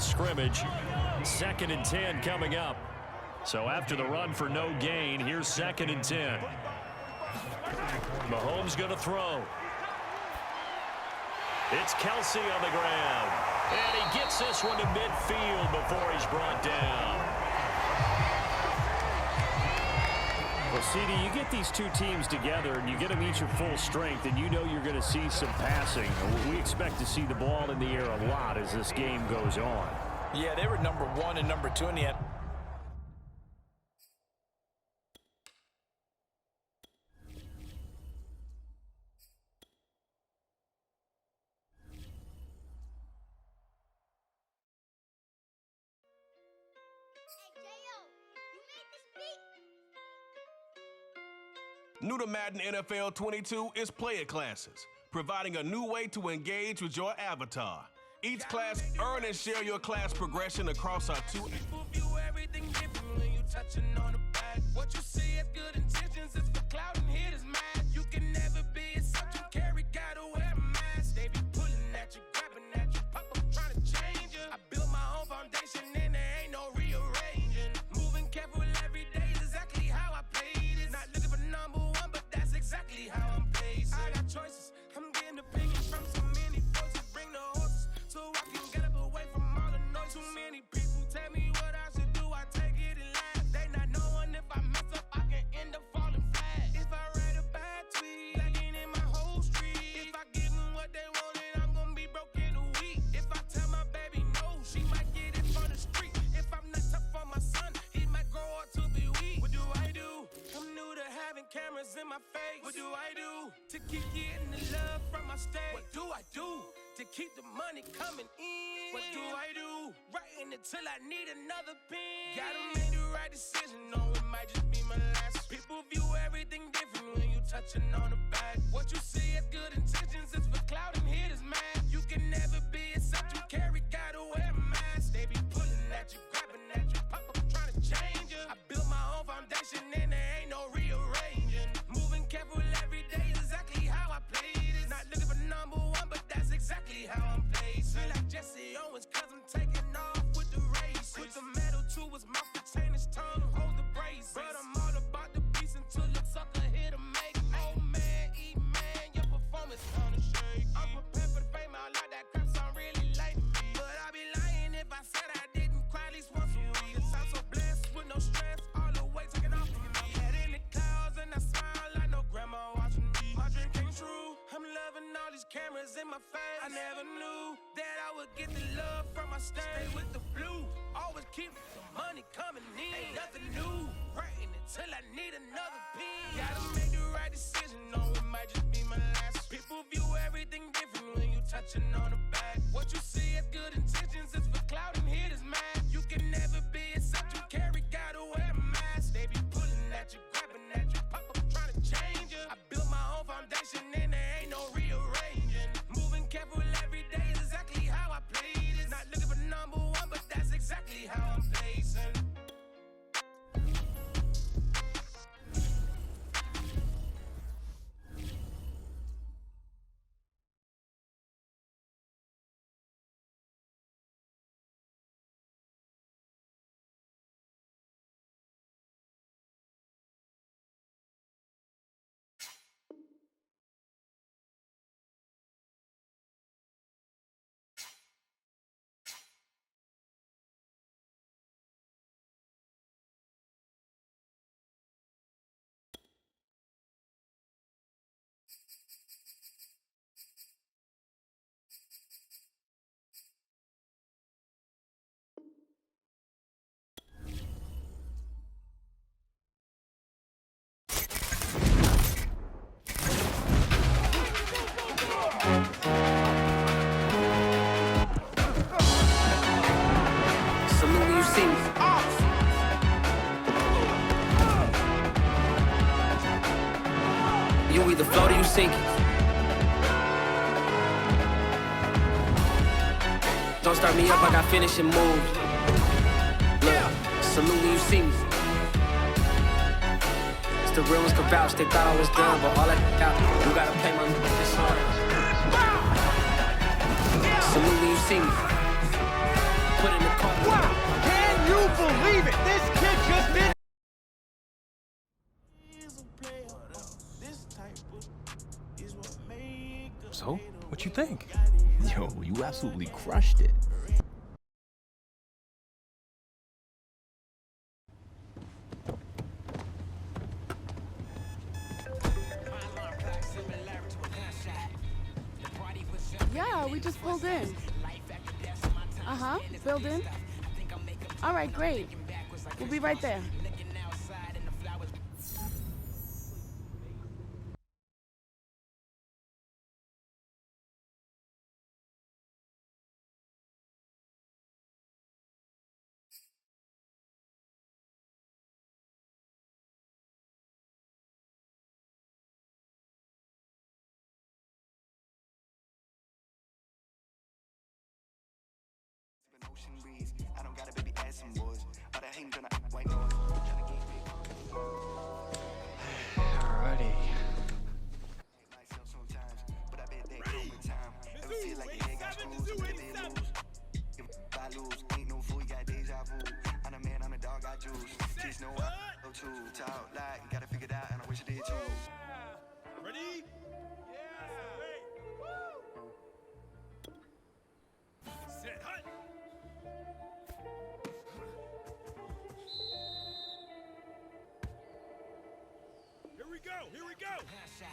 of scrimmage. 2nd and 10 coming up. So after the run for no gain, here's 2nd and 10. Mahomes going to throw. It's Kelsey on the ground. And he gets this one to midfield before he's brought down. Well, CD, you get these two teams together and you get them each at full strength, and you know you're going to see some passing. We expect to see the ball in the air a lot as this game goes on. Yeah, they were number 1 and number 2 in the end. New to Madden NFL 22 is player classes, providing a new way to engage with your avatar. Each class, earn and share your class progression across our 2. People view everything different when you touching on the back. What you see is good intentions, it's for clout and hitters mad. You can never be a subject you carry, gotta wear a mask. They be pulling at you, grabbing at you, pop up trying to change you. I built my own foundation and there ain't no rearranging. Moving careful every day is exactly how I played it. Not looking for number one, but that's exactly how I'm pacing. I got choices, I'm getting opinions from so many voices. Bring the horses so I can get up away from all the noise. Too many people tell me what I should do, I take it and laugh. They not knowing if I mess up, I can end up falling flat. If I write a bad tweet, lagging in my whole street. If I give them what they wanted, I'm gonna be broke in a week. If I tell my baby no, she might get it from the street. If I'm not tough for my son, he might grow up to be weak. What do I do? I'm new to having cameras in my face. What do I do to keep getting the love from my state? What do I do to keep the money coming in? What do I do? Writing until I need another pen. Gotta make the right decision, no, it might just be my last. People view everything different when you touching on the back. What you see is good intentions, it's for clout and hitters mad. You can never be a subject you carry, gotta wear a mask. They be pulling at you, grabbing at you, pop up trying to change you. I built my own foundation and there ain't no rearranging. Moving careful every day is exactly how I played it. Not looking for number one, but that's exactly how I'm placed. Feel like Jesse Owens, cause I'm taking off with the race. Put the metal to his mouth, retain his tongue, hold the brace. But I'm all about the beast until the sucker hit a make. Oh man, eat man, your performance gonna shake. I'm prepared for the fame, I like that crap sound really like me. But I'd be lying if I said I didn't cry at least once a week. Cause I'm so blessed with no stress, all the weight taken off of me. Head in the clouds and I smile like no grandma watching me. My dream came true, I'm loving all these cameras in my face. I never knew that I would get the love from my state. Stay with the blue, always keep the money coming in. Ain't nothing new, writing until I need another pen. Gotta make the right decision, no, it might just be my last. People view everything different when you touching on the back. What you see is good intentions, it's for clout and hitters mad. You can never be a subject you carry, gotta wear a mask. They be pulling at you, grabbing at you, pop up trying to change you. I built my own foundation and there ain't no rearranging. Moving careful every day is exactly how I played it. Not looking for number one, but that's exactly how I'm placing. You either float or you sink it. Don't start me up, I got finishing moves. Look, salute when you see me. It's the real ones can vouch, they thought I was done, but all that out, you gotta pay my this hard. Salute when you see me. Put it believe it. This kid just did. So, what you think? Yo, you absolutely crushed it. Yeah, we just pulled in. Uh-huh, filled in. All right, great. We'll be right there. I don't got a baby ass some boys. But I ain't gonna act white noise. Alrighty. Myself sometimes, but I bet that over time. Ever feel like your head got screws and the bed moves? If I lose, ain't no fool, you got deja vu. I'm a man, I'm a dog, I juice. Just know I go to talk like you gotta figure it out, and I wish I did too. Ready? Set, hut. Here we go.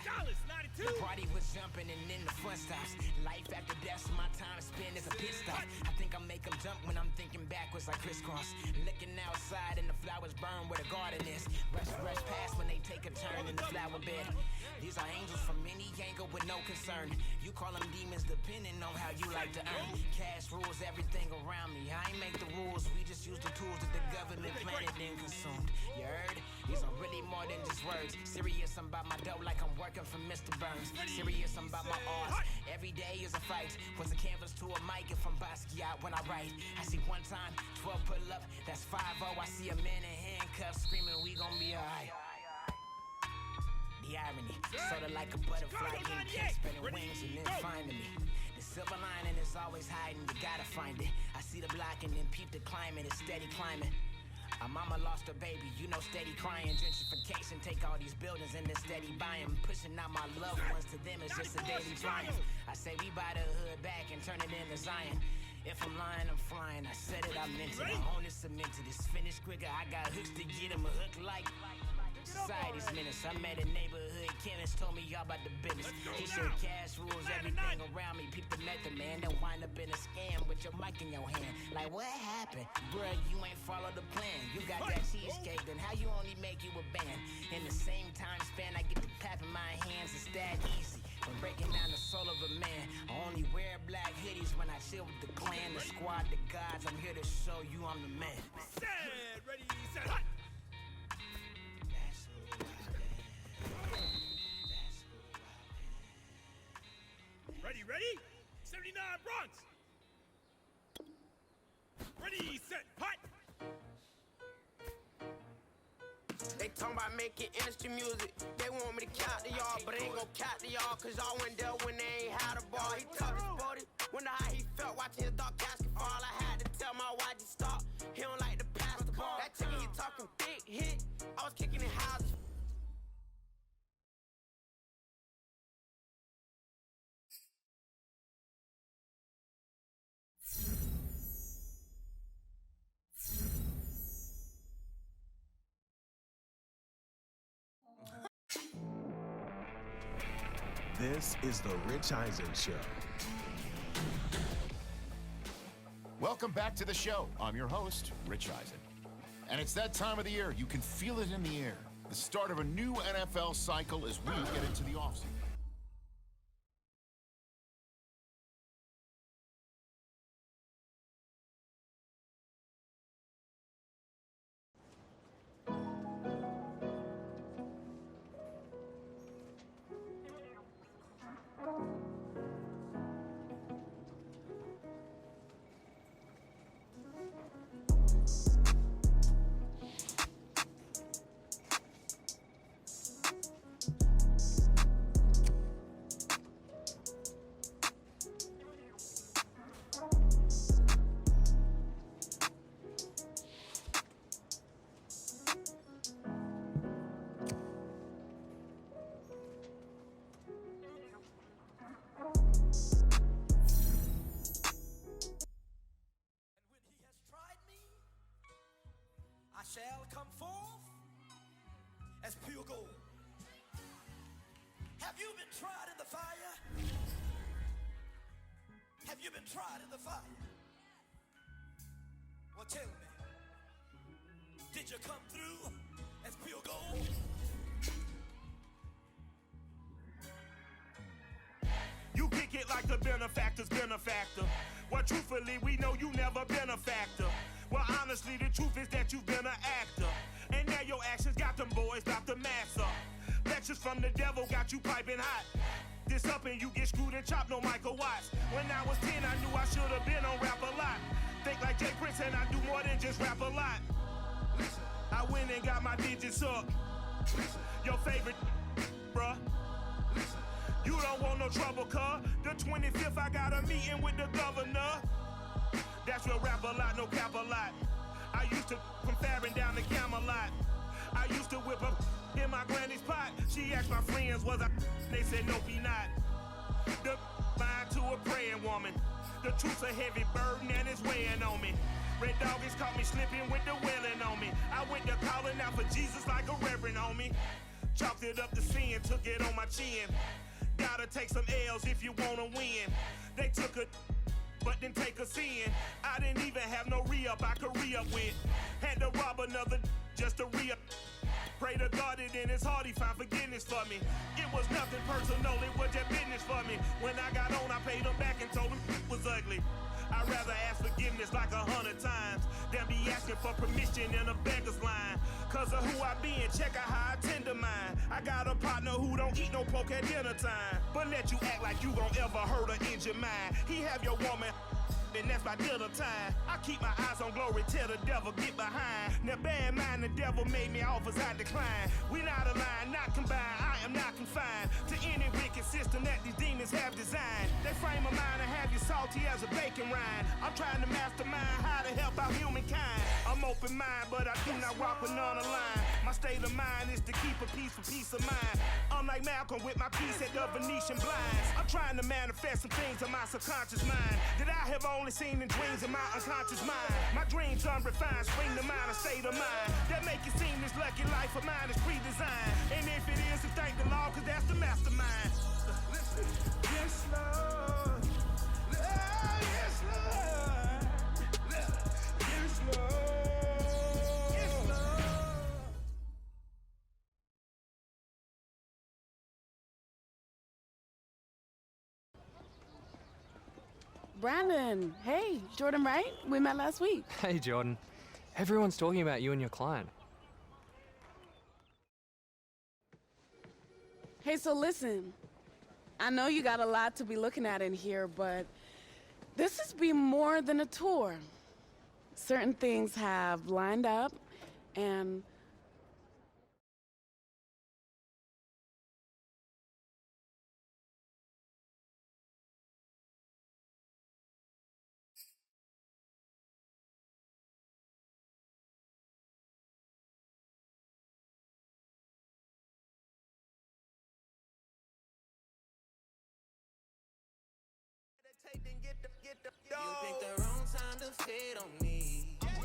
Dallas 92. The party was jumping and then the fun stops. Life after death, so my time spent is a pit stop. I think I make them jump when I'm thinking backwards like crisscross. Looking outside and the flowers burn where the garden is. Rush past when they take a turn in the flower bed. These are angels from any angle with no concern. You call them demons depending on how you like to earn. Cash rules everything around me. I ain't make the rules, we just use the tools that the government planted and consumed. You heard? These are really more than just words. Serious, I'm about my dough like I'm working for Mr. Burns. Serious, I'm about my art. Every day is a fight. Was a canvas to a mic if I'm Basquiat when I write. I see one time, 12 pull up, that's 5-0. I see a man in handcuffs screaming, we gon' be alright. The irony, sorta like a butterfly getting kicked, spreading wings and then finding me. The silver lining is always hiding, you gotta find it. I see the block and then peep the climate, it's steady climbing. Our mama lost her baby, you know, steady crying. Gentrification, take all these buildings and then steady buying. Pushing out my loved ones, to them it's just a daily triumph. I say we buy the hood back and turn it into Zion. If I'm lying, I'm flying. I said it, I meant it. I own it, cemented. It's finished quicker. I got hooks to get him a hook like society's menace. I met a neighborhood chemist, told me all about the business. He said cash rules everything around me. Peep the method, man. Then wind up in a scam with your mic in your hand. Like, what happened? Bruh, you ain't follow the plan. You got that cheesecake, then how you only make you a band? In the same time span, I get to clapping my hands. It's that easy. From breaking down the soul of a man. I only wear black hoodies when I chill with the clan, the squad, the gods. I'm here to show you I'm the man. Set, ready, set, hut. Ready? 79 Bronx. Ready, set, hut. They talking about making industry music. They want me to count to y'all, but I ain't gon' count to y'all, cause y'all went there when they ain't had a ball. He talking sporty, wonder how he felt watching his dog casket fall. I had to tell my YG stop, he don't like to pass the ball. That chicken, he talking big hit, I was kicking in houses. This is the Rich Eisen Show. Welcome back to the show. I'm your host, Rich Eisen. And it's that time of the year. You can feel it in the air. The start of a new NFL cycle as we get into the offseason. come forth as pure gold. Have you been tried in the fire? Have you been tried in the fire? Well, tell me, did you come through as pure gold? You kick it like the benefactor's benefactor. Well, truthfully, we know you never been a factor. Well, honestly, the truth is that you've been an actor. And now your actions got them boys about to mass up. Lectures from the devil got you piping hot. This up and you get screwed and chopped, no Michael Watts. When I was 10, I knew I should have been on rap a lot. Think like Jay Prince and I do more than just rap a lot. I went and got my digits up. Your favorite, bruh. You don't want no trouble, cuz. The 25th, I got a meeting with the governor. That's real rap a lot, no cap a lot. I used to from Farron down to Camelot. I used to whip up in my granny's pot. She asked my friends, was I? They said, nope, he not. The line to a praying woman. The truth's a heavy burden and it's weighing on me. Red doggies caught me slipping with the wailing on me. I went to calling out for Jesus like a reverend on me. Chalked it up to sin, took it on my chin. Gotta take some L's if you wanna win. They took a but didn't take us in. I didn't even have no re-up I could re-up with. Had to rob another just to re-up. Pray to God that in his heart he found forgiveness for me. It was nothing personal, it was just business for me. When I got on, I paid him back and told him it was ugly. I'd rather ask forgiveness like 100 times than be asking for permission in a beggar's line. Cause of who I be and check out how I tend to mine. I got a partner who don't eat no pork at dinner time, but let you act like you gon' ever hurt or injure mine. He have your woman, and that's my dinner time. I keep my eyes on glory till the devil get behind. Now bear in mind the devil made me offers I decline. We not aligned, not combined, I am not confined to any wicked system that these demons have designed. They frame a mind and have you salty as a bacon rind. I'm trying to mastermind how to help out humankind. I'm open mind, but I do not rock with none aligned. My state of mind is to keep a peace for peace of mind. Unlike Malcolm with my piece at the Venetian blinds. I'm trying to manifest some things in my subconscious mind that I have only seen in dreams in my unconscious mind. My dreams unrefined, spring to mind, a state of mind that make it seem this lucky life of mine is pre-designed. And if it is, to thank the Lord, cause that's the mastermind. Yes, Lord. Yes, Lord. Yes, Lord. Yes, Lord. Brandon, hey, Jordan, right? We met last week. Hey, Jordan. Everyone's talking about you and your client. Hey, so listen, I know you got a lot to be looking at in here, but this has been more than a tour. Certain things have lined up, and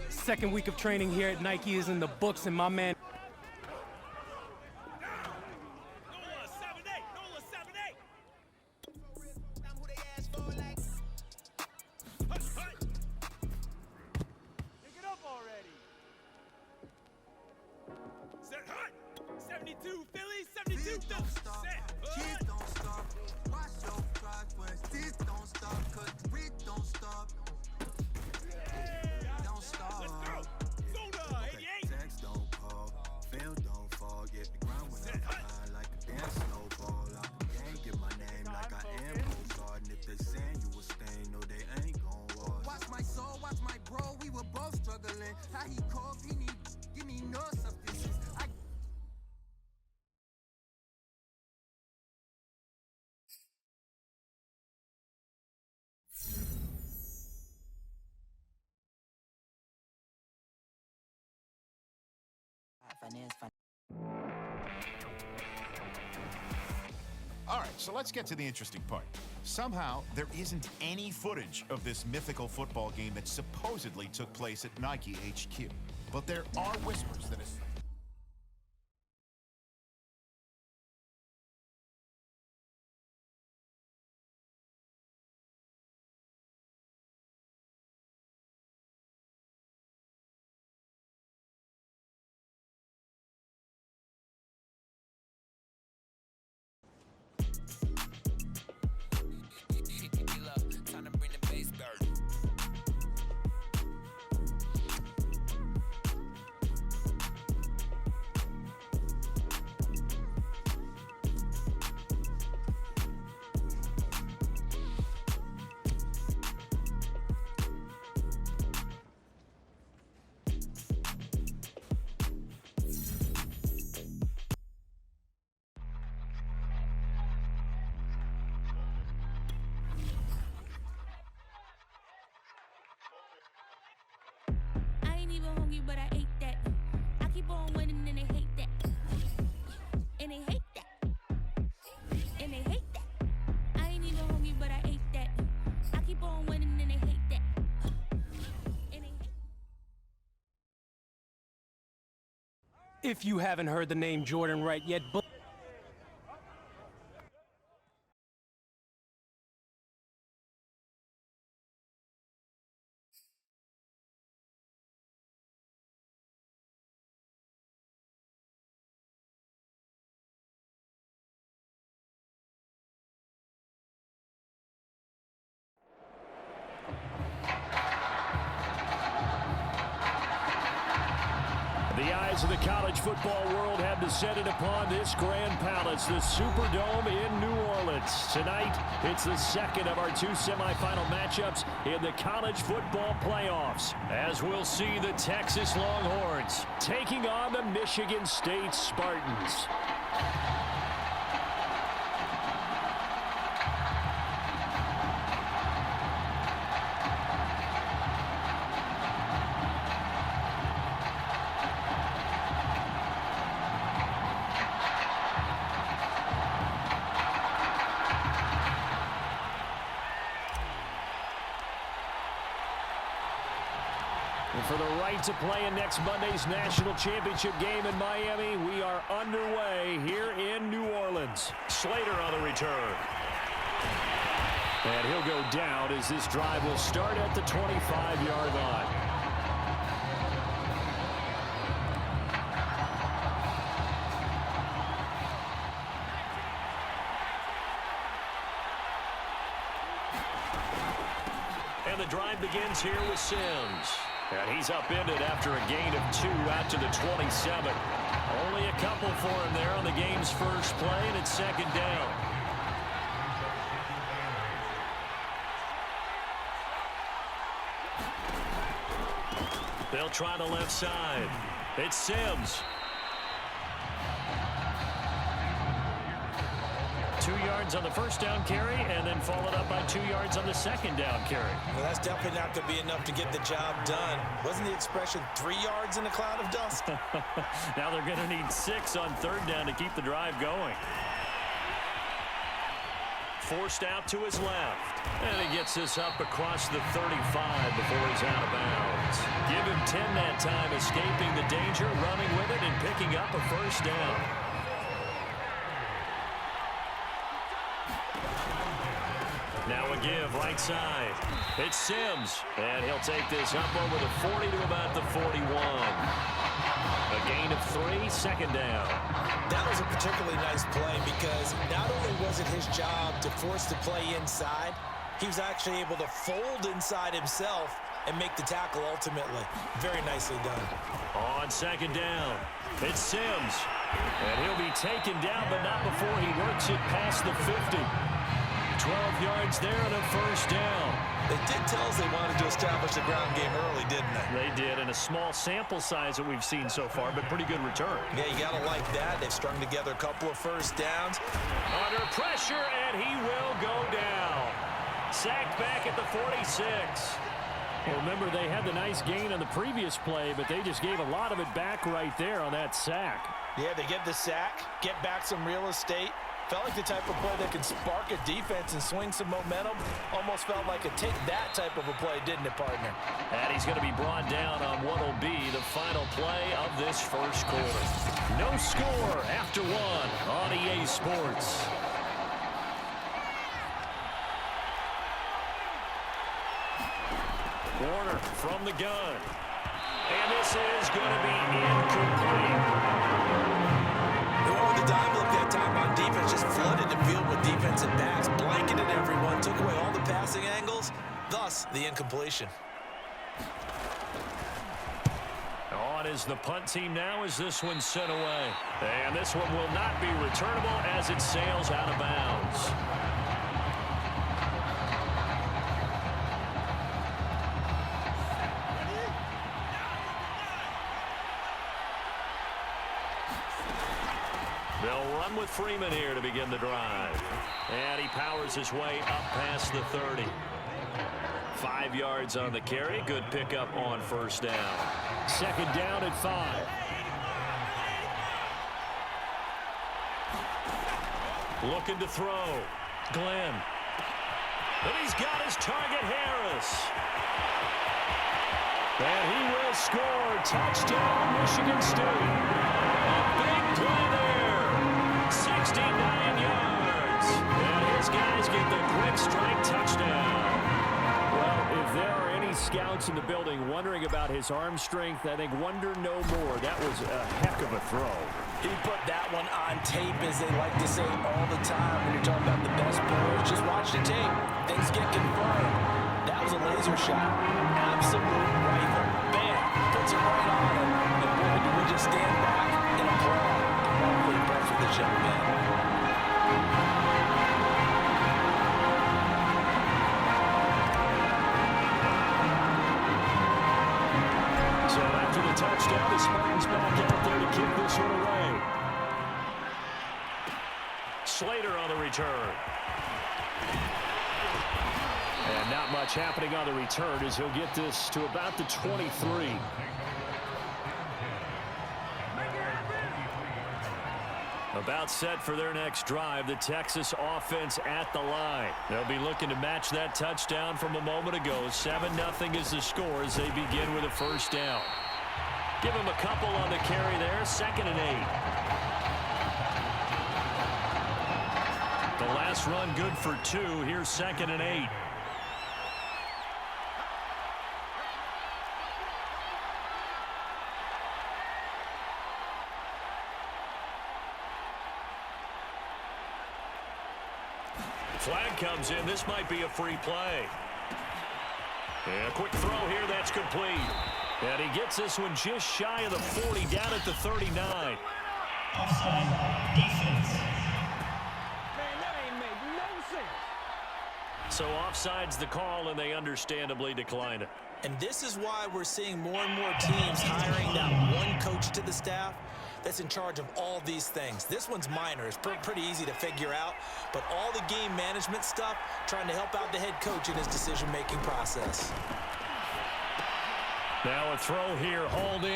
Second week of training here at Nike is in the books, and my man... Pick it up already. Set hut. 72 Phillies, 72 Phillies. Kids don't stop. Watch your progress. This don't stop, cause we don't stop. Don't stop. Let's go. Soda, 88. Text don't call. Film don't fall. Get the ground when I'm high like a damn snowball. I can't get my name like I am Bogart. And if they saying you a stain, no, they ain't gon' wash. Watch my soul, watch my bro. We were both struggling. How he cough, he need give me no substances. All right, so let's get to the interesting part. Somehow, there isn't any footage of this mythical football game that supposedly took place at Nike HQ. but there are whispers that it's... But I ate that. I keep on winning and they hate that. And they hate that. And they hate that. I ain't even hungry, but I ate that. I keep on winning and they hate that. And they hate. If you haven't heard the name Jordan Wright yet, The eyes of the college football world have descended upon this grand palace, the Superdome in New Orleans. Tonight, it's the second of our two semifinal matchups in the college football playoffs, as we'll see the Texas Longhorns taking on the Michigan State Spartans. And for the right to play in next Monday's national championship game in Miami, we are underway here in New Orleans. Slater on the return. And he'll go down as this drive will start at the 25-yard line. And the drive begins here with Sims. And he's upended after a gain of 2 out to the 27. Only a couple for him there on the game's first play, and it's second down. They'll try the left side. It's Sims. 2 yards on the first down carry, and then followed up by 2 yards on the second down carry. Well, that's definitely not going to be enough to get the job done. Wasn't the expression 3 yards in a cloud of dust? Now they're going to need 6 on third down to keep the drive going. Forced out to his left. And he gets this up across the 35 before he's out of bounds. Give him 10 that time, escaping the danger, running with it, and picking up a first down. Now a give, right side. It's Sims, and he'll take this up over the 40 to about the 41. A gain of 3, second down. That was a particularly nice play because not only was it his job to force the play inside, he was actually able to fold inside himself and make the tackle ultimately. Very nicely done. On second down, it's Sims. And he'll be taken down, but not before he works it past the 50. 12 yards there and a first down. They did tell us they wanted to establish the ground game early, didn't they? They did, and a small sample size that we've seen so far, but pretty good return. Yeah, you got to like that. They've strung together a couple of first downs. Under pressure, and he will go down. Sacked back at the 46. Well, remember, they had the nice gain on the previous play, but they just gave a lot of it back right there on that sack. Yeah, they get the sack, get back some real estate, Felt like the type of play that can spark a defense and swing some momentum. Almost felt like a take that type of a play, didn't it, partner? And he's going to be brought down on what will be the final play of this first quarter. No score after one on EA Sports. Warner from the gun. And this is going to be incomplete. They went with the dime look that time on defense, just flooded the field with defensive backs, blanketed everyone, took away all the passing angles, thus the incompletion. On is the punt team now as this one's sent away. And this one will not be returnable as it sails out of bounds. They'll run with Freeman here to begin the drive. And he powers his way up past the 30. 5 yards on the carry. Good pickup on first down. Second down at 5. Looking to throw. Glenn. And he's got his target, Harris. And he will score. Touchdown, Michigan State. A big play there. 69 yards. And his guys get the quick strike touchdown. Well, if there are any scouts in the building wondering about his arm strength, I think wonder no more. That was a heck of a throw. He put that one on tape, as they like to say all the time when you're talking about the best players. Just watch the tape. Things get confirmed. That was a laser shot. Absolute rifle. Bam. Puts it right on him. And boy, do we just stand back and applaud. I'm awfully impressed with this young man. So after the touchdown, the Spartans back out there to kick this one away. Slater on the return. And not much happening on the return as he'll get this to about the 23. About set for their next drive, the Texas offense at the line. They'll be looking to match that touchdown from a moment ago. 7-0 is the score as they begin with a first down. Give him a couple on the carry there. 2nd and 8. The last run good for 2. Here's 2nd and 8. Flag comes in. This might be a free play. And a quick throw here. That's complete. And he gets this one just shy of the 40, down at the 39. Offside defense. Man, that ain't made no sense. So offside's the call, and they understandably decline it. And this is why we're seeing more and more teams hiring that one coach to the staff that's in charge of all these things. This one's minor. It's pretty easy to figure out. But all the game management stuff, trying to help out the head coach in his decision-making process. Now a throw here, hauled in.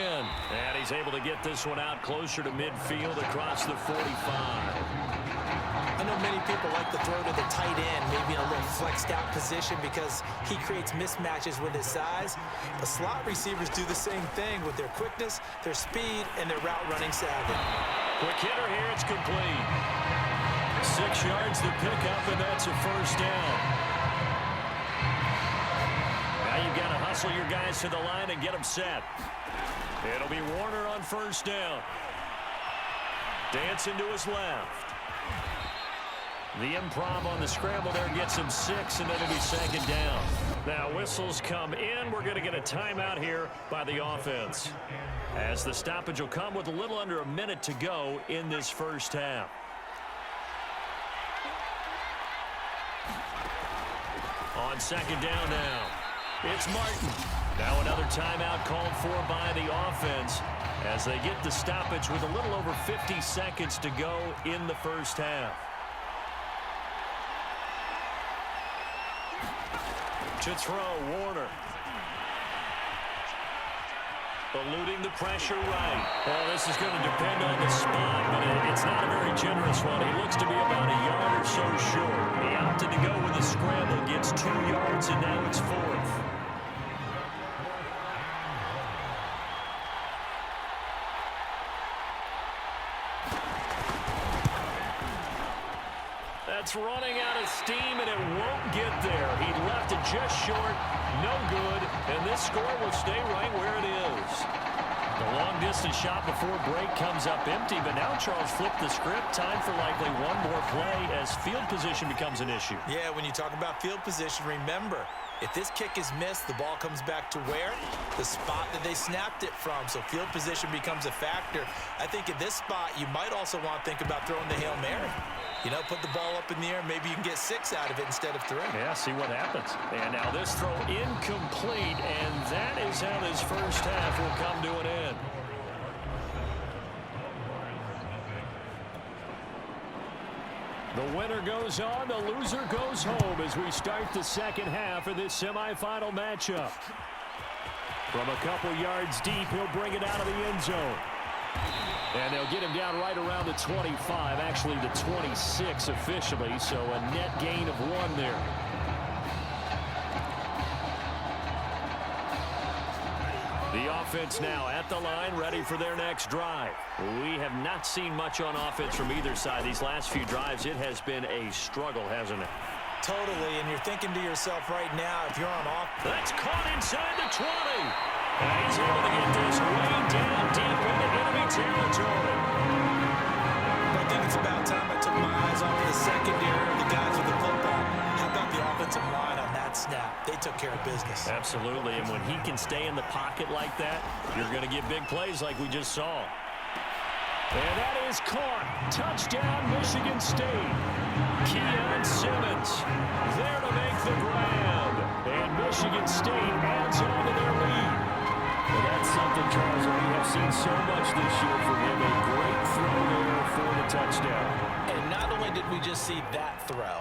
And he's able to get this one out closer to midfield across the 45. I know many people like to throw to the tight end, maybe in a little flexed out position because he creates mismatches with his size. But slot receivers do the same thing with their quickness, their speed, and their route running savvy. Quick hitter here, it's complete. 6 yards to pick up, and that's a first down. Now you've got to hustle your guys to the line and get them set. It'll be Warner on first down. Dancing to his left. The improv on the scramble there gets him 6, and then it'll be 2nd down. Now whistles come in. We're going to get a timeout here by the offense, as the stoppage will come with a little under a minute to go in this first half. On 2nd down now, it's Martin. Now another timeout called for by the offense as they get the stoppage with a little over 50 seconds to go in the first half. To throw, Warner. Eluding the pressure right. Well, this is going to depend on the spot, but it's not a very generous one. He looks to be about a yard or so short. He opted to go with a scramble, gets 2 yards, and now it's 4th. That's running out of steam, and it won't get there. He left it just short, no good, and this score will stay right where it is. The long-distance shot before break comes up empty, but now Charles flipped the script. Time for likely one more play as field position becomes an issue. Yeah, when you talk about field position, remember, if this kick is missed, the ball comes back to where? The spot that they snapped it from. So field position becomes a factor. I think at this spot, you might also want to think about throwing the Hail Mary. You know, put the ball up in the air. Maybe you can get 6 out of it instead of 3. Yeah, see what happens. And now this throw incomplete, and that is how this first half will come to an end. The winner goes on, the loser goes home as we start the second half of this semifinal matchup. From a couple yards deep, he'll bring it out of the end zone. And they'll get him down right around the 25, actually the 26 officially, so a net gain of 1 there. The offense now at the line, ready for their next drive. We have not seen much on offense from either side. These last few drives, it has been a struggle, hasn't it? Totally, and you're thinking to yourself right now, if you're on off... That's caught inside the 20. And he's able to get this way down deep into enemy territory. I think it's about time I took my eyes off the secondary, the guys with the football. How about the offensive line on that snap? They took care of business. Absolutely, and when he can stay in the pocket like that, you're going to get big plays like we just saw. And that is caught. Touchdown, Michigan State. Keon Simmons there to make the grab. And Michigan State adds on to their lead. Well, that's something, Charles, we have seen so much this year from him. A great throw there for the touchdown. And not only did we just see that throw,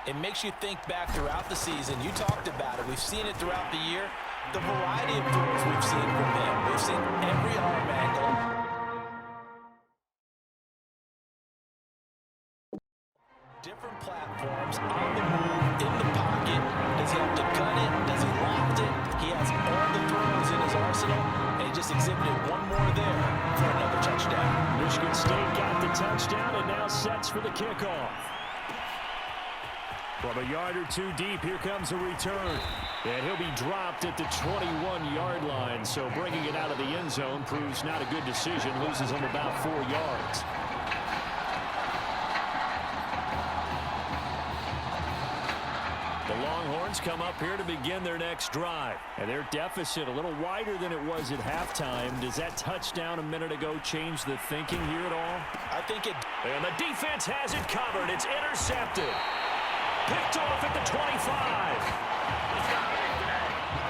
it makes you think back throughout the season. You talked about it. We've seen it throughout the year. The variety of throws we've seen from him. We've seen every arm angle. Different platforms, on the move, in the pocket. Does he have to cut it? Does he loft it? He has all the throws in his arsenal, and he just exhibited one more there for another touchdown. Michigan State got the touchdown and now sets for the kickoff. From a yard or 2 deep, here comes a return. And he'll be dropped at the 21-yard line, so bringing it out of the end zone proves not a good decision, loses him about 4 yards. The Longhorns come up here to begin their next drive. And their deficit a little wider than it was at halftime. Does that touchdown a minute ago change the thinking here at all? I think it... And the defense has it covered. It's intercepted. Picked off at the 25.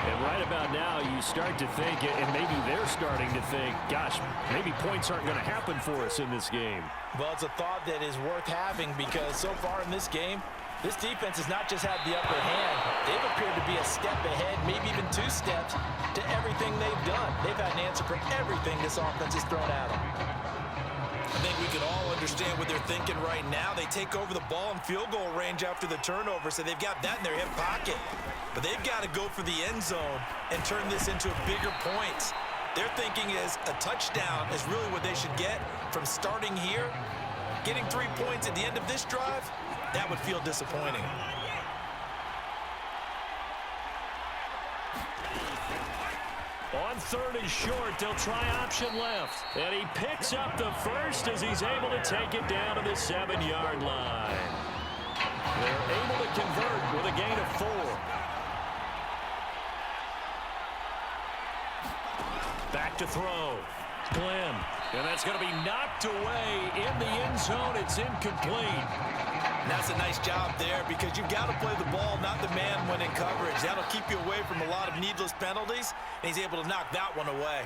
And right about now, you start to think, and maybe they're starting to think, gosh, maybe points aren't going to happen for us in this game. Well, it's a thought that is worth having because so far in this game, this defense has not just had the upper hand. They've appeared to be a step ahead, maybe even 2 steps to everything they've done. They've had an answer for everything this offense has thrown at them. I think we can all understand what they're thinking right now. They take over the ball in field goal range after the turnover, so they've got that in their hip pocket. But they've got to go for the end zone and turn this into bigger points. Their thinking is a touchdown is really what they should get from starting here. Getting 3 points at the end of this drive, that would feel disappointing. On 3rd and short, they'll try option left. And he picks up the first as he's able to take it down to the 7-yard line. They're able to convert with a gain of 4. Back to throw. Glenn. And that's going to be knocked away in the end zone. It's incomplete. And that's a nice job there because you've got to play the ball, not the man when in coverage. That'll keep you away from a lot of needless penalties, and he's able to knock that one away.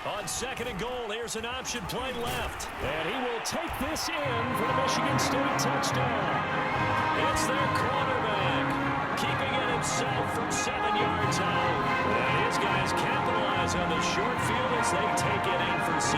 On 2nd and goal, here's an option play left. And he will take this in for the Michigan State touchdown. It's their quarterback, keeping it himself from 7 yards out. And his guys can't has on the short field as they take it in for 6.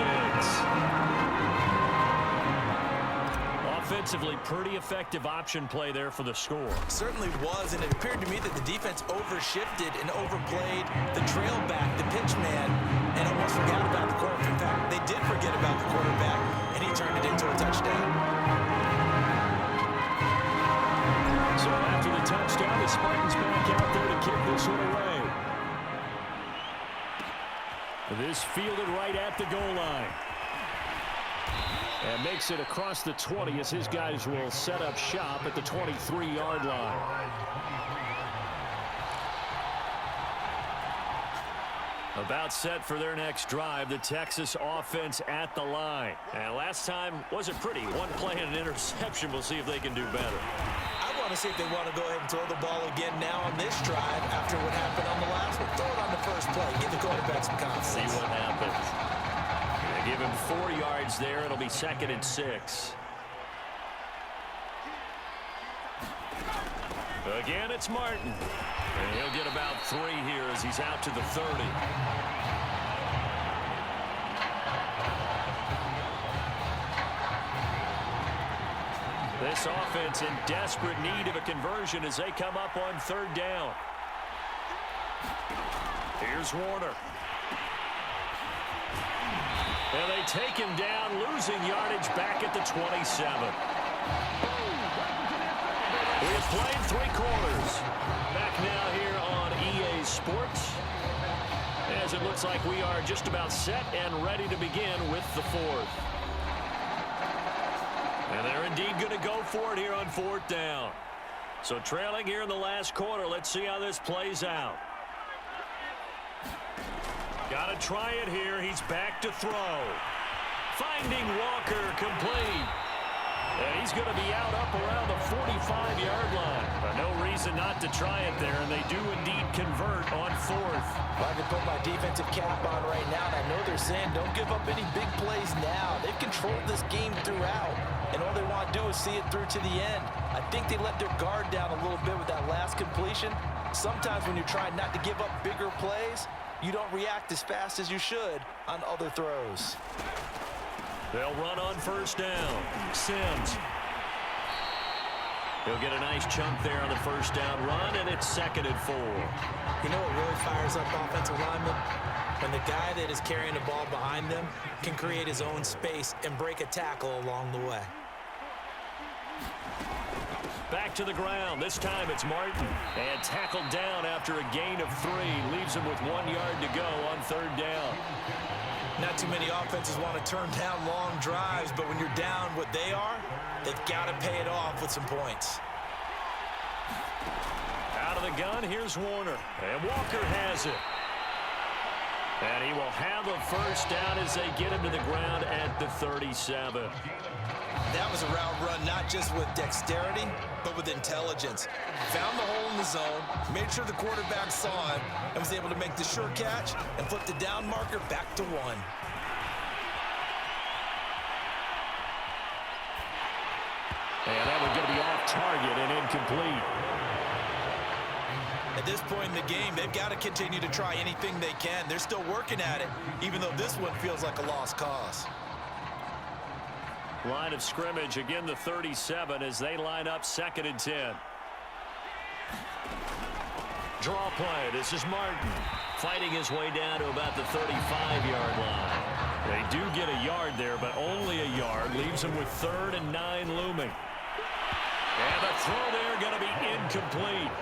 Offensively, pretty effective option play there for the score. Certainly was, and it appeared to me that the defense overshifted and overplayed the trail back, the pitch man, and almost forgot about the quarterback. In fact, they did forget about the quarterback, and he turned it into a touchdown. So after the touchdown, the Spartans back out there to kick this one away. This fielded right at the goal line. And makes it across the 20 as his guys will set up shop at the 23-yard line. About set for their next drive, the Texas offense at the line. And last time wasn't pretty. One play and an interception. We'll see if they can do better. I want to see if they want to go ahead and throw the ball again now on this drive after what happened on the last one. Throw it on the first play. Give the quarterback some confidence. See what happens. Give him 4 yards there. It'll be 2nd and 6. Again, it's Martin. And he'll get about 3 here as he's out to the 30. This offense in desperate need of a conversion as they come up on 3rd down. Here's Warner. And they take him down, losing yardage back at the 27. We have played 3 quarters. Back now here on EA Sports, as it looks like we are just about set and ready to begin with the 4th. And they're indeed going to go for it here on 4th down. So trailing here in the last quarter, let's see how this plays out. Got to try it here. He's back to throw. Finding Walker complete. And he's going to be out up around the 45-yard line. But no reason not to try it there, and they do indeed convert on 4th. Well, I can put my defensive cap on right now, and I know they're saying don't give up any big plays now. They've controlled this game throughout, and all they want to do is see it through to the end. I think they let their guard down a little bit with that last completion. Sometimes when you're trying not to give up bigger plays, you don't react as fast as you should on other throws. They'll run on 1st down. Sims. He'll get a nice chunk there on the 1st down run, and it's 2nd and 4. You know what really fires up offensive linemen? When the guy that is carrying the ball behind them can create his own space and break a tackle along the way. Back to the ground. This time it's Martin. And tackled down after a gain of 3. Leaves him with 1 yard to go on 3rd down. Not too many offenses want to turn down long drives, but when you're down what they are, they've got to pay it off with some points. Out of the gun, here's Warner. And Walker has it. And he will have a 1st down as they get him to the ground at the 37. That was a route run not just with dexterity, but with intelligence. Found the hole in the zone, made sure the quarterback saw him, and was able to make the sure catch and flip the down marker back to 1. And that one's going to be off target and incomplete. At this point in the game, they've got to continue to try anything they can. They're still working at it, even though this one feels like a lost cause. Line of scrimmage, again the 37 as they line up 2nd and 10. Draw play. This is Martin fighting his way down to about the 35-yard line. They do get a yard there, but only a yard. Leaves them with 3rd and 9 looming. And the throw there going to be incomplete.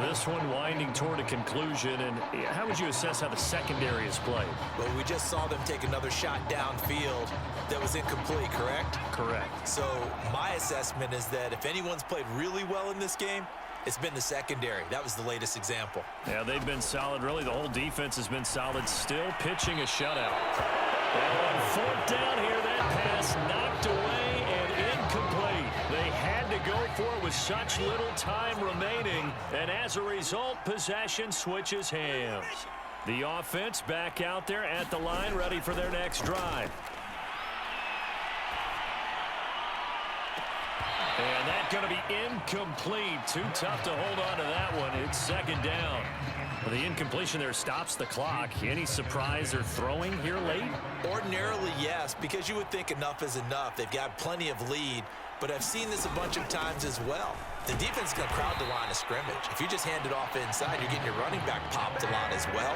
This one winding toward a conclusion, and how would you assess how the secondary is played? Well, we just saw them take another shot downfield that was incomplete, correct? Correct. So my assessment is that if anyone's played really well in this game, it's been the secondary. That was the latest example. Yeah, they've been solid. Really, the whole defense has been solid. Still pitching a shutout. And on 4th down here, that pass knocked away and incomplete. They had to go for it with such little time remaining, and as a result, possession switches hands. The offense back out there at the line, ready for their next drive. And that's going to be incomplete. Too tough to hold on to that one. It's 2nd down. Well, the incompletion there stops the clock. Any surprise or throwing here late? Ordinarily, yes, because you would think enough is enough. They've got plenty of lead, but I've seen this a bunch of times as well. The defense is going to crowd the line of scrimmage. If you just hand it off inside, you're getting your running back popped a lot as well.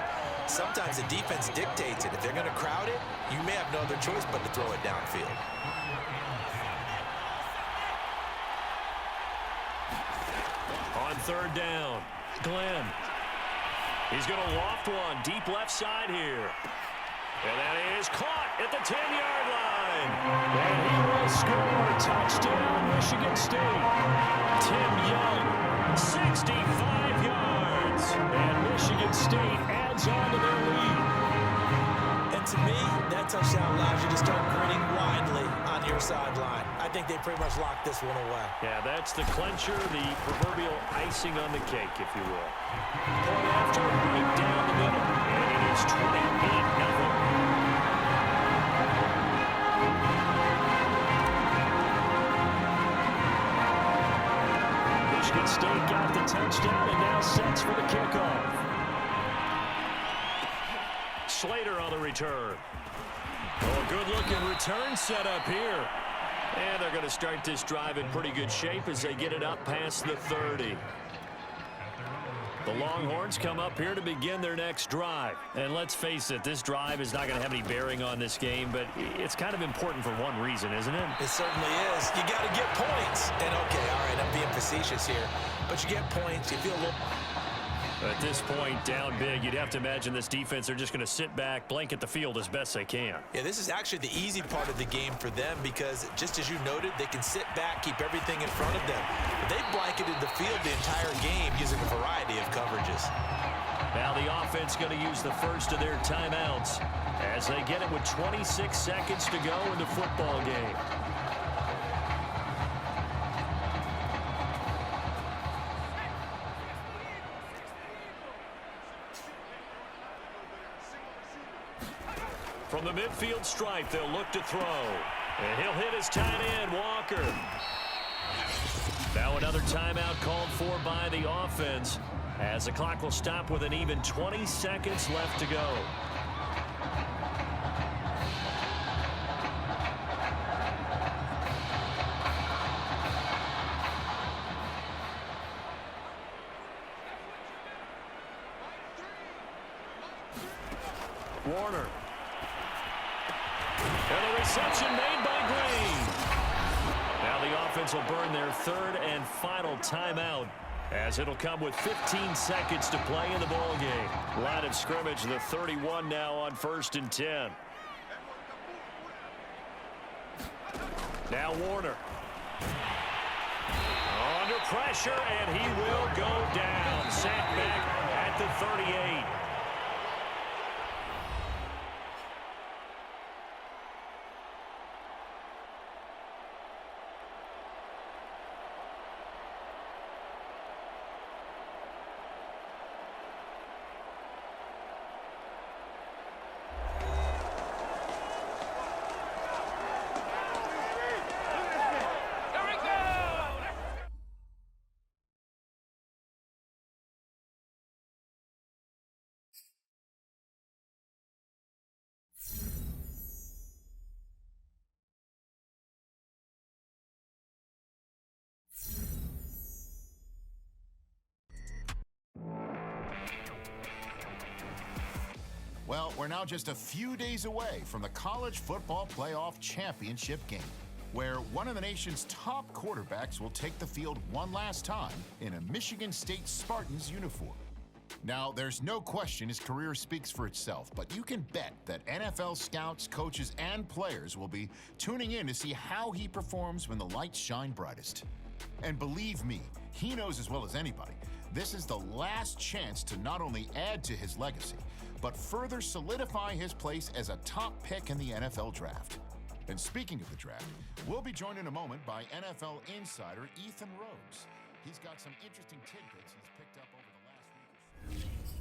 Sometimes the defense dictates it. If they're going to crowd it, you may have no other choice but to throw it downfield. On third down, Glenn. He's going to loft one deep left side here. And that is caught at the 10-yard line. And he will score. Touchdown, Michigan State. Tim Young, 65 yards. And Michigan State adds on to their lead. And to me, that touchdown allows you to start grinning widely on your sideline. I think they pretty much locked this one away. Yeah, that's the clincher, the proverbial icing on the cake, if you will. Point after, right down the middle. And it is 28-0. Michigan State got the touchdown and now sets for the kickoff. Slater on the return. Oh, a good-looking return set up here. And they're going to start this drive in pretty good shape as they get it up past the 30. The Longhorns come up here to begin their next drive. And let's face it, this drive is not going to have any bearing on this game, but it's kind of important for one reason, isn't it? It certainly is. You got to get points. And, okay, all right, I'm being facetious here. But you get points. You feel a little... At this point, down big, you'd have to imagine this defense are just going to sit back, blanket the field as best they can. Yeah, this is actually the easy part of the game for them because, just as you noted, they can sit back, keep everything in front of them. But they've blanketed the field the entire game using a variety of coverages. Now the offense going to use the first of their timeouts as they get it with 26 seconds to go in the football game. From the midfield stripe, they'll look to throw. And he'll hit his tight end, Walker. Now another timeout called for by the offense as the clock will stop with an even 20 seconds left to go. Warner. And the reception made by Green. Now the offense will burn their third and final timeout as it'll come with 15 seconds to play in the ball game. Line of scrimmage, the 31 now on 1st and 10. Now Warner. Under pressure, and he will go down. Sacked back at the 38. Well, we're now just a few days away from the College Football Playoff Championship game, where one of the nation's top quarterbacks will take the field one last time in a Michigan State Spartans uniform. Now, there's no question his career speaks for itself, but you can bet that NFL scouts, coaches, and players will be tuning in to see how he performs when the lights shine brightest. And believe me, he knows as well as anybody, this is the last chance to not only add to his legacy, but further solidify his place as a top pick in the NFL draft. And speaking of the draft, we'll be joined in a moment by NFL insider Ethan Rhodes. He's got some interesting tidbits he's picked up over the last week or so.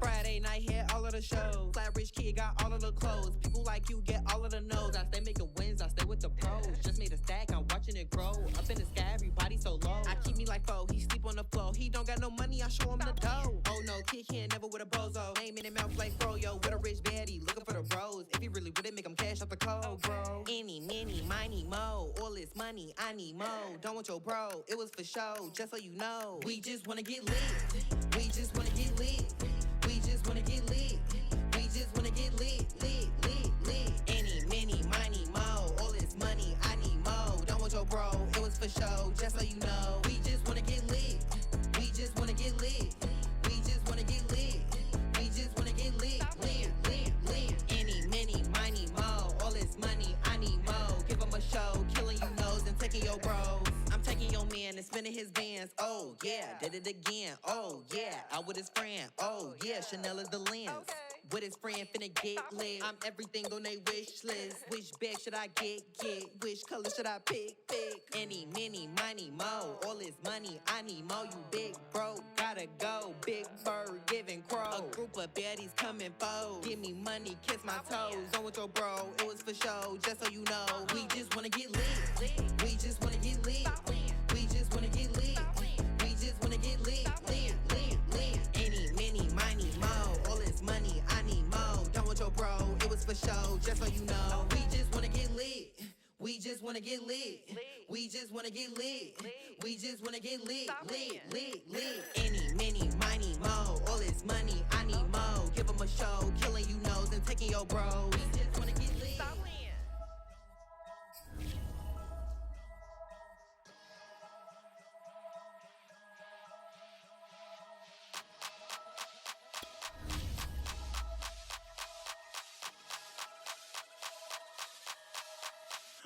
Friday night hit, all of the show. Flat rich kid got all of the clothes. People like you get all of the no's. I stay making wins, I stay with the pros. Just made a stack, I'm watching it grow. Up in the sky, everybody so low. I keep me like foe, he sleep on the floor. He don't got no money, I show him the dough. Oh no, kid can't never with a bozo. Name in the mouth like bro, yo, with a rich baddie. Looking for the bros. If he really with it, make him cash out the code, bro. Any, mini, miny, mo. All this money, I need mo. Don't want your bro, it was for show, just so you know. We just wanna get lit. We just wanna get lit. We just wanna get lit. We just wanna get lit, lit, lit, lit. Any, mini, miny, mo. All this money, I need mo. Don't want your bro, it was for show, just so you know. We just wanna get lit. We just wanna get lit. We just wanna get lit. We just wanna get lit, lit, lit, lit. Any, mini, miny, mo. All this money, I need mo. Give him a show, killing you nose and taking your bros. I'm taking your man and spinning his bands. Oh yeah, did it again. Oh yeah, out with his friend. Oh yeah, Chanel is the lens. With his friend finna get lit. I'm everything on they wish list. Which bag should I get? Which color should I pick? Any, mini, miny, mo. All this money, I need mo. You big bro, gotta go. Big bird, giving crow. A group of baddies coming foes. Give me money, kiss my toes. Don't want your bro, it was for show, just so you know. We just wanna get lit. We just wanna get lit. We just wanna get lit. We just wanna get lit, lit, lit, lit. Any, mini, miny, mo. All this money, I need mo. Don't want your bro, it was for show, just so you know. We just wanna get lit. We just wanna get lit. We just wanna get lit. We just wanna get lit, lit, lit, lit. Any, mini, miny, mo. All this money, I need mo. Give him a show, killing you nose and taking your bros. We just wanna get lit.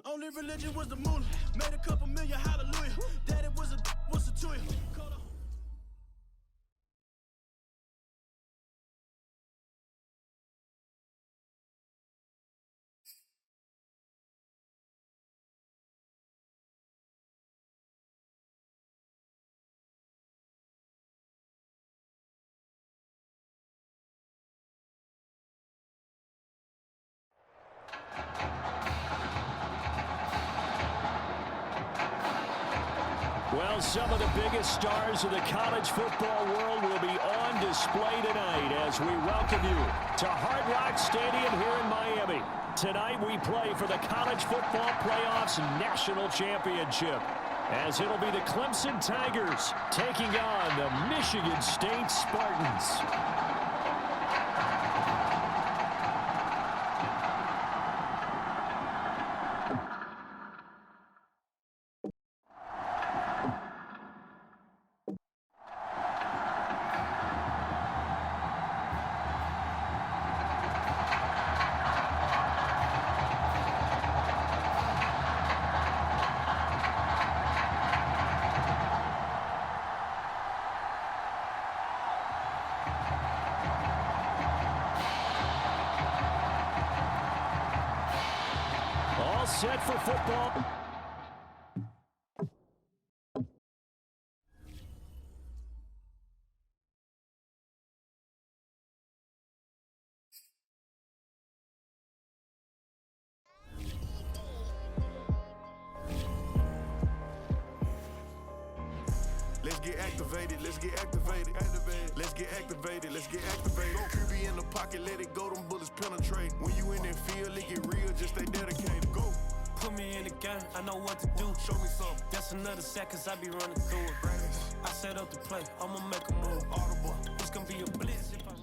Only religion was the moolah. Made a couple million, hallelujah. Daddy was a to you. Well, some of the biggest stars of the college football world will be on display tonight as we welcome you to Hard Rock Stadium here in Miami. Tonight we play for the College Football Playoffs National Championship, as it'll be the Clemson Tigers taking on the Michigan State Spartans. Set for football. Let's get activated, let's get activated. Let's get activated, let's get activated. Go QB in the pocket, let it go, them bullets penetrate. When you in that field, it get real, just stay dedicated. Go. Put me in the game, I know what to do. Show me something. That's another sack, cause I be running through it. I set up the play, I'ma make a move. Audible. It's gonna be a blitz if I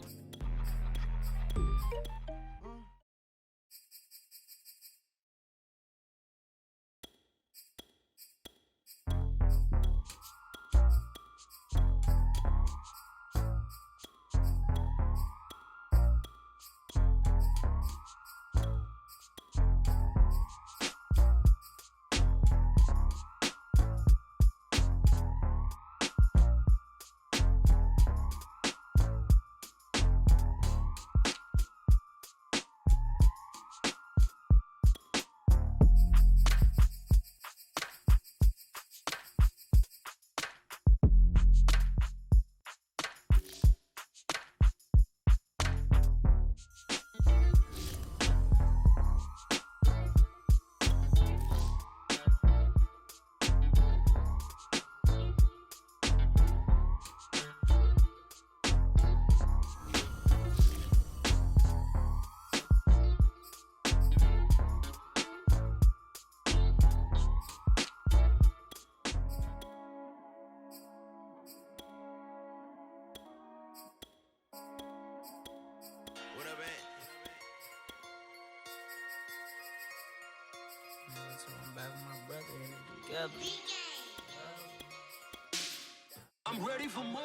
back with my brother in it together. I'm ready for more.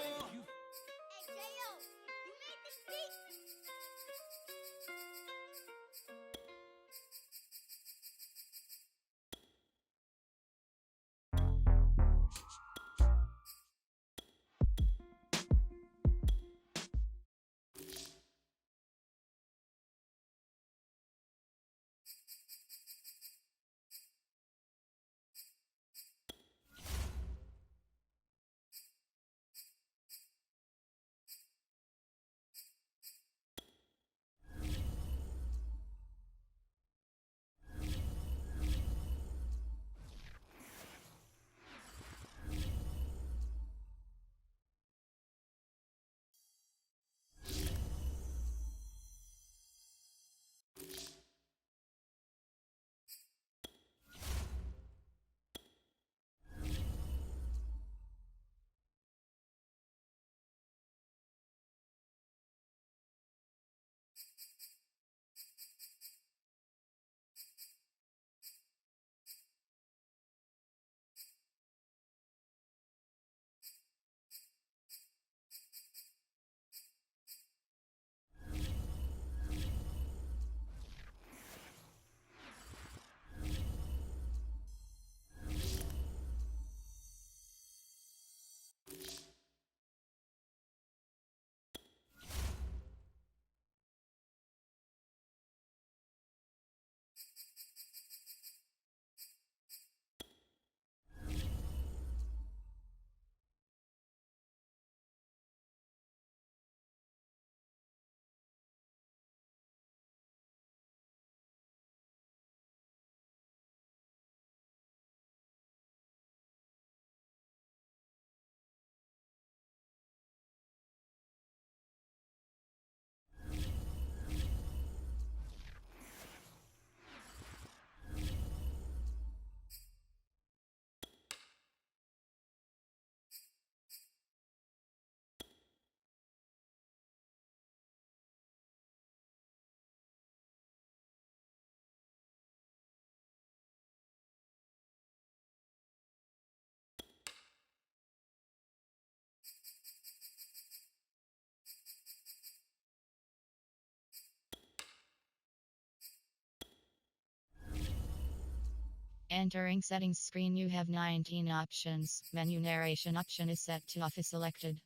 Entering settings screen, you have 19 options. Menu narration option is set to off is selected.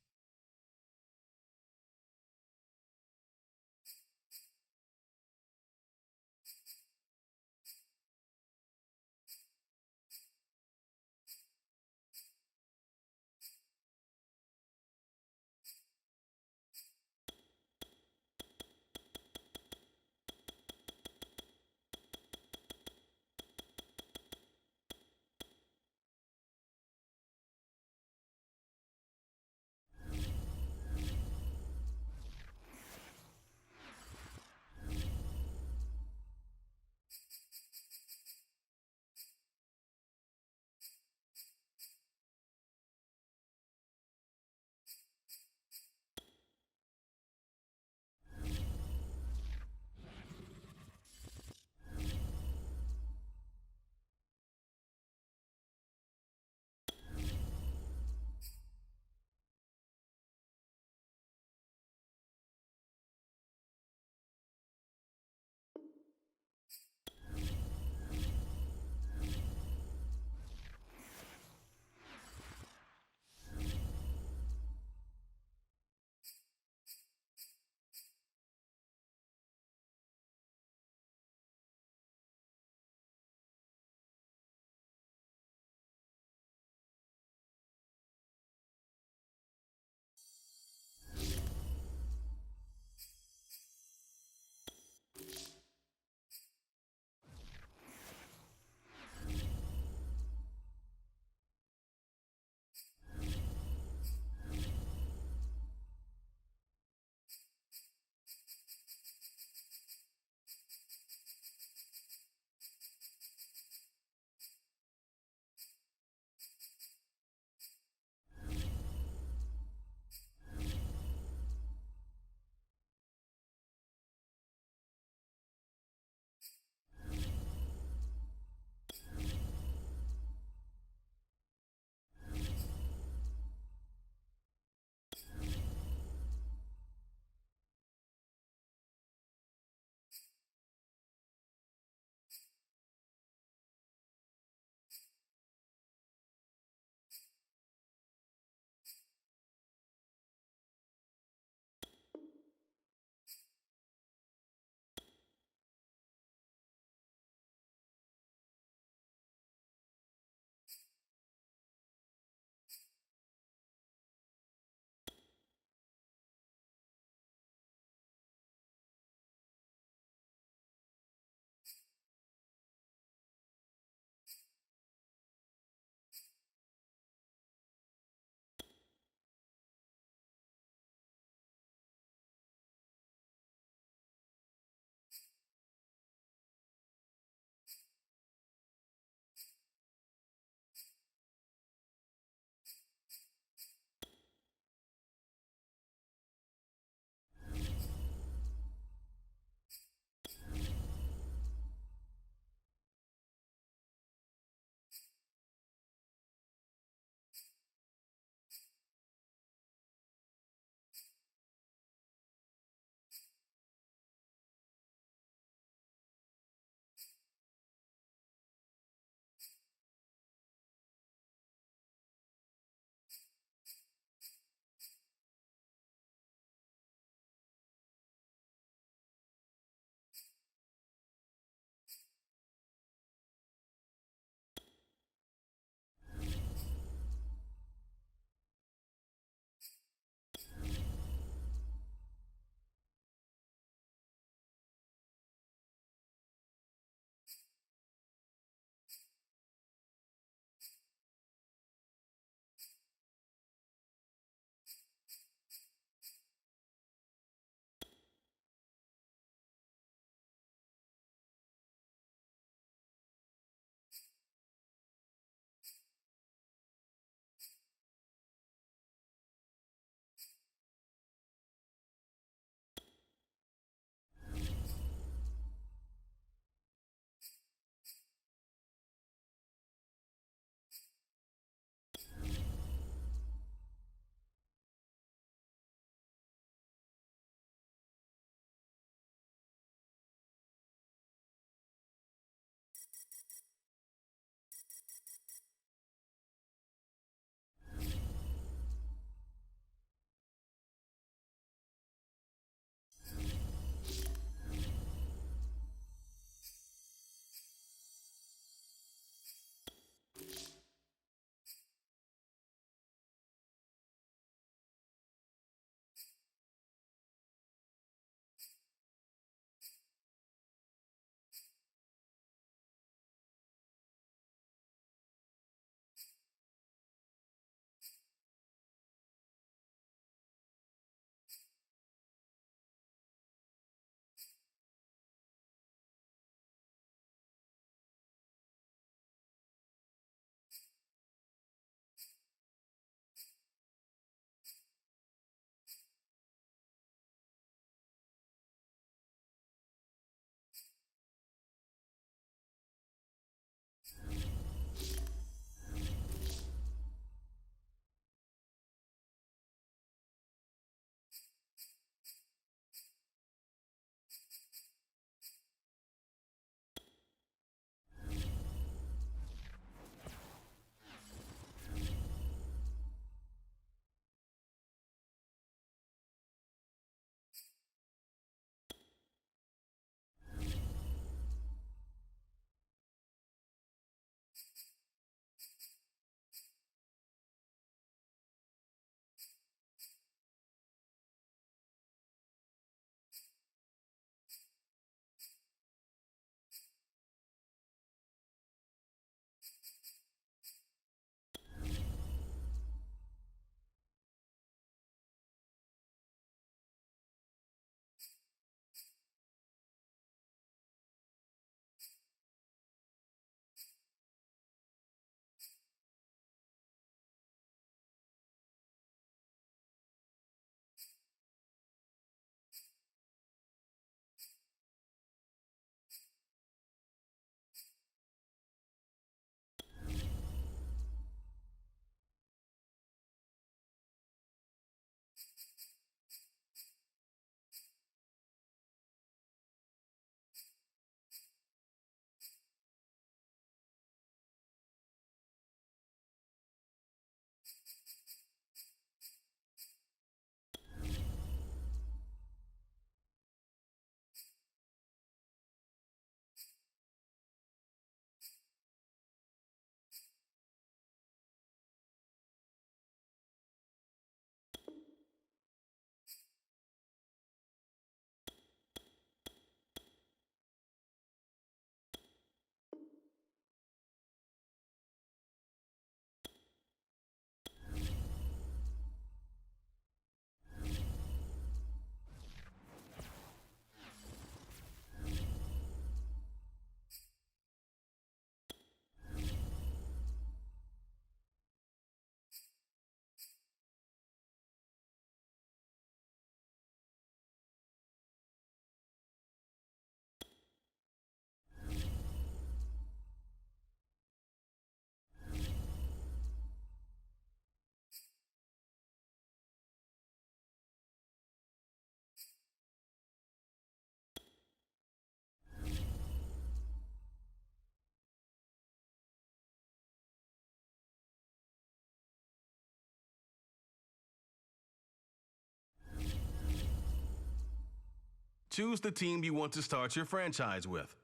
Choose the team you want to start your franchise with.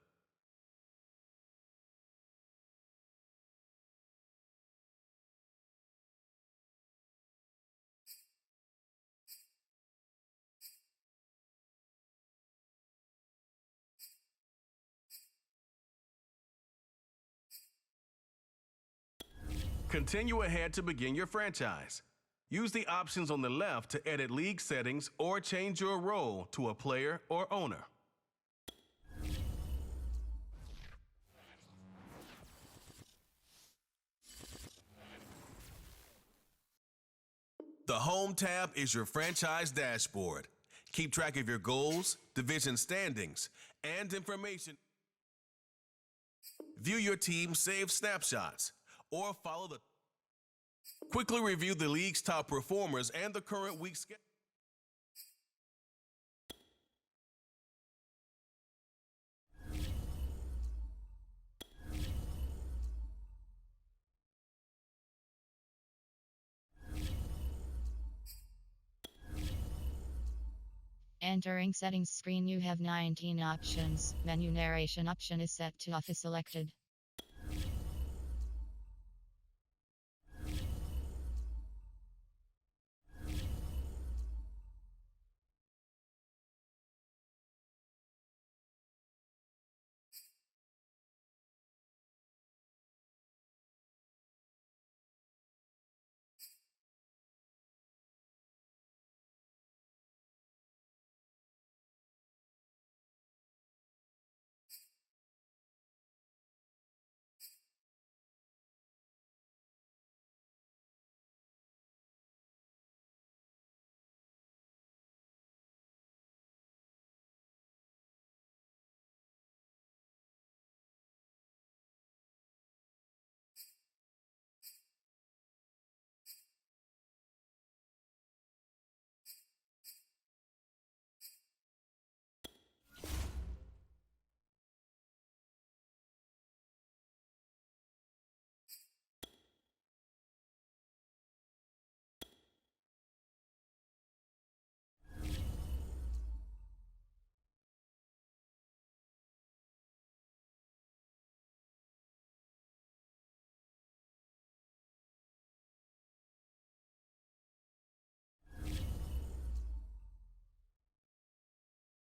Continue ahead to begin your franchise. Use the options on the left to edit league settings or change your role to a player or owner. The Home tab is your franchise dashboard. Keep track of your goals, division standings, and information. View your team's saved snapshots or follow the. Quickly review the league's top performers and the current week's schedule. Entering settings screen, you have 19 options. Menu narration option is set to off is selected.